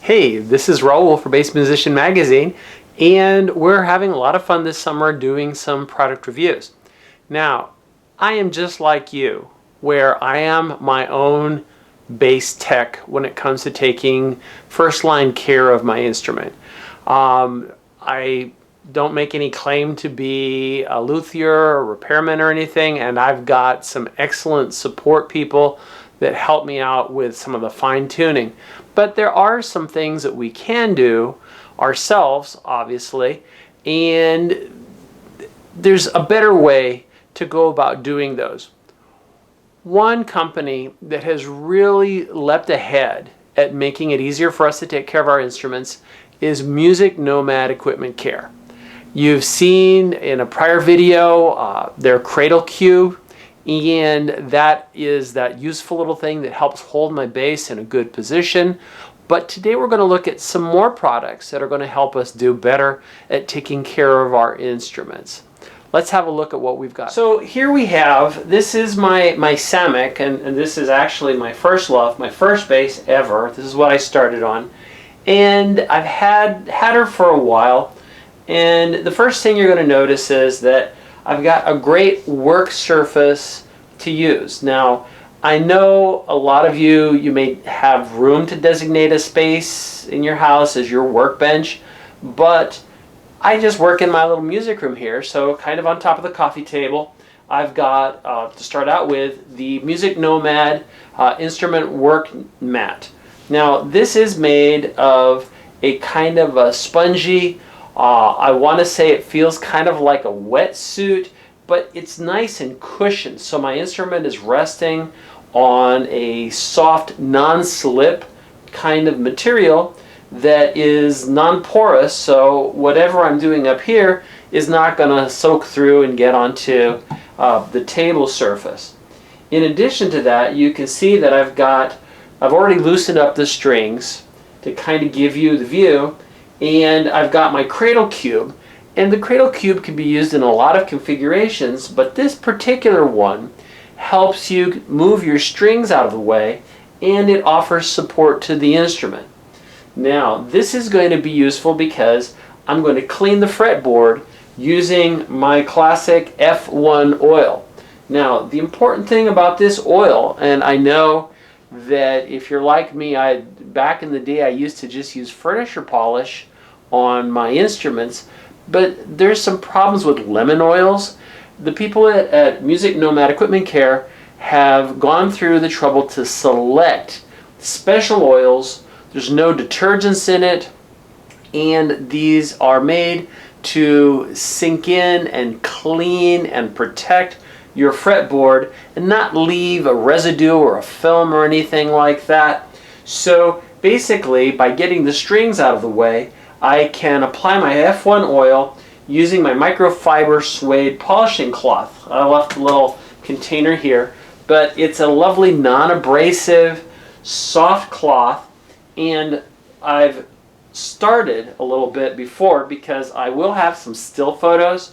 Hey, this is Raul for Bass Musician Magazine, and we're having a lot of fun this summer doing some product reviews. Now, I am just like you, where I am my own bass tech when it comes to taking first-line care of my instrument. I don't make any claim to be a luthier or repairman or anything, and I've got some excellent support people that help me out with some of the fine-tuning. But there are some things that we can do ourselves, obviously, and there's a better way to go about doing those. One company that has really leapt ahead at making it easier for us to take care of our instruments is Nomad Equipment Care. You've seen in a prior video their Cradle Cube, and that is that useful little thing that helps hold my bass in a good position. But today we're going to look at some more products that are going to help us do better at taking care of our instruments. Let's have a look at what we've got. So here we have, this is my Samick, and this is actually my first love, my first bass ever. This is what I started on. And I've had her for a while. And the first thing you're going to notice is that I've got a great work surface to use. Now, I know a lot of you may have room to designate a space in your house as your workbench, but I just work in my little music room here, so kind of on top of the coffee table, I've got, to start out with, the Nomad instrument work mat. Now, this is made of a kind of a spongy, I want to say it feels kind of like a wetsuit, but it's nice and cushioned. So my instrument is resting on a soft, non-slip kind of material that is non-porous, so whatever I'm doing up here is not going to soak through and get onto the table surface. In addition to that, you can see that I've already loosened up the strings to kind of give you the view. And I've got my Cradle Cube, and the Cradle Cube can be used in a lot of configurations, but this particular one helps you move your strings out of the way, and it offers support to the instrument. Now, this is going to be useful because I'm going to clean the fretboard using my classic F-Oil oil. Now, the important thing about this oil, and I know that if you're like me, back in the day I used to just use furniture polish on my instruments, but there's some problems with lemon oils. The people at Nomad Equipment Care have gone through the trouble to select special oils. There's no detergents in it, and these are made to sink in and clean and protect your fretboard and not leave a residue or a film or anything like that. So basically, by getting the strings out of the way, I can apply my F1 oil using my Microfiber Suede Polishing Cloth. I left a little container here, but it's a lovely non-abrasive soft cloth, and I've started a little bit before because I will have some still photos.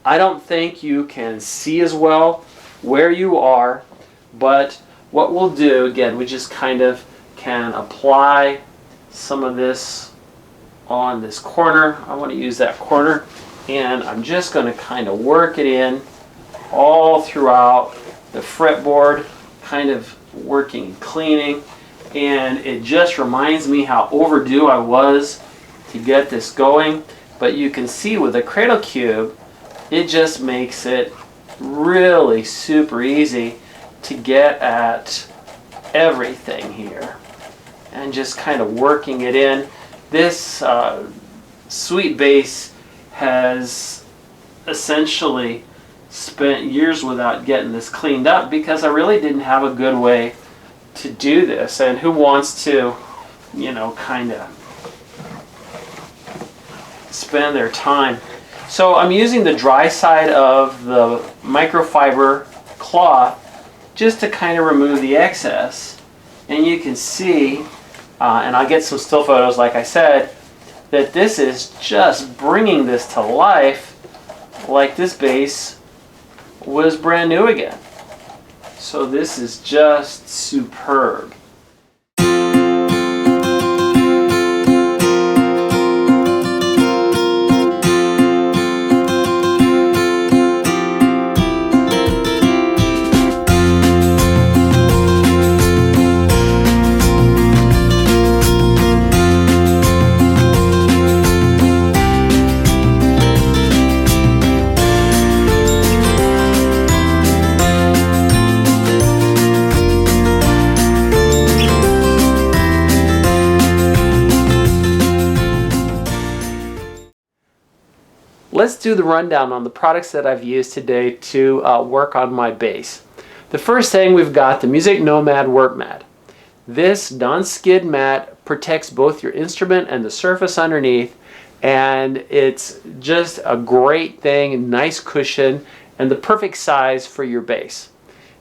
I don't think you can see as well where you are, but what we'll do, again, we just kind of can apply some of this on this corner. I want to use that corner, and I'm just going to kind of work it in all throughout the fretboard, kind of working and cleaning, and it just reminds me how overdue I was to get this going. But you can see with the Cradle Cube, it just makes it really super easy to get at everything here and just kind of working it in. This sweet bass has essentially spent years without getting this cleaned up because I really didn't have a good way to do this. And who wants to, you know, kind of spend their time? So I'm using the dry side of the microfiber cloth just to kind of remove the excess. And you can see, and I'll get some still photos like I said, that this is just bringing this to life like this bass was brand new again. So this is just superb. let's do the rundown on the products that I've used today to work on my bass. The first thing, we've got the Music Nomad work mat. This non-skid mat protects both your instrument and the surface underneath, and it's just a great thing, nice cushion, and the perfect size for your bass.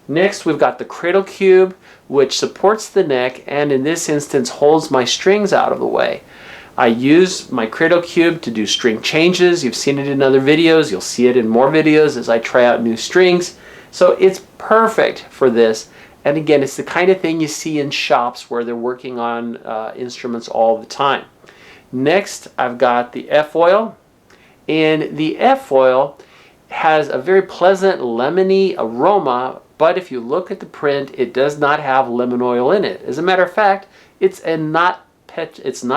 Next, we've got the Cradle Cube, which supports the neck and in this instance holds my strings out of the way. I use my Cradle Cube to do string changes. You've seen it in other videos. You'll see it in more videos as I try out new strings. So it's perfect for this. And again, it's the kind of thing you see in shops where they're working on instruments all the time. Next, I've got the F-Oil. And the F-Oil has a very pleasant lemony aroma, but if you look at the print, it does not have lemon oil in it. As a matter of fact, it's not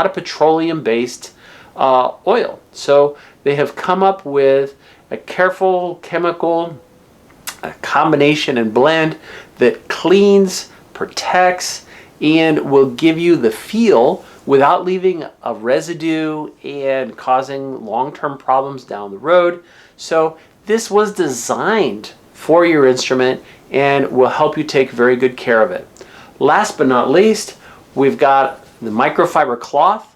a petroleum-based oil. So they have come up with a careful chemical combination and blend that cleans, protects, and will give you the feel without leaving a residue and causing long-term problems down the road. So this was designed for your instrument and will help you take very good care of it. Last but not least, we've got the microfiber cloth.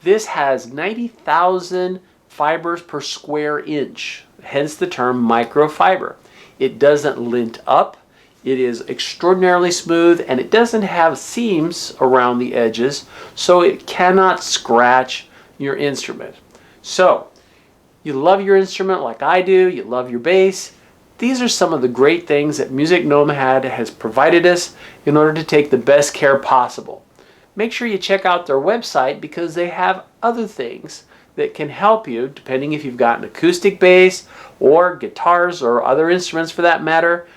This has 90,000 fibers per square inch, hence the term microfiber. It doesn't lint up, it is extraordinarily smooth, and it doesn't have seams around the edges, so it cannot scratch your instrument. So, you love your instrument like I do, you love your bass. These are some of the great things that Music Nomad has provided us in order to take the best care possible. Make sure you check out their website because they have other things that can help you, depending if you've got an acoustic bass or guitars or other instruments for that matter.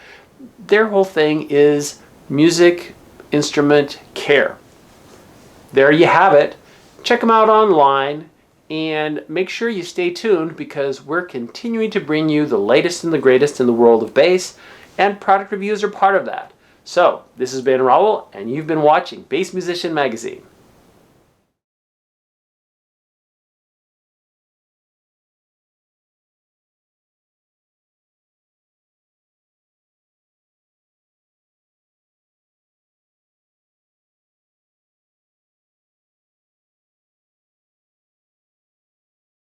Their whole thing is music instrument care. There you have it. Check them out online and make sure you stay tuned because we're continuing to bring you the latest and the greatest in the world of bass, and product reviews are part of that. So, this has been Raul, and you've been watching Bass Musician Magazine.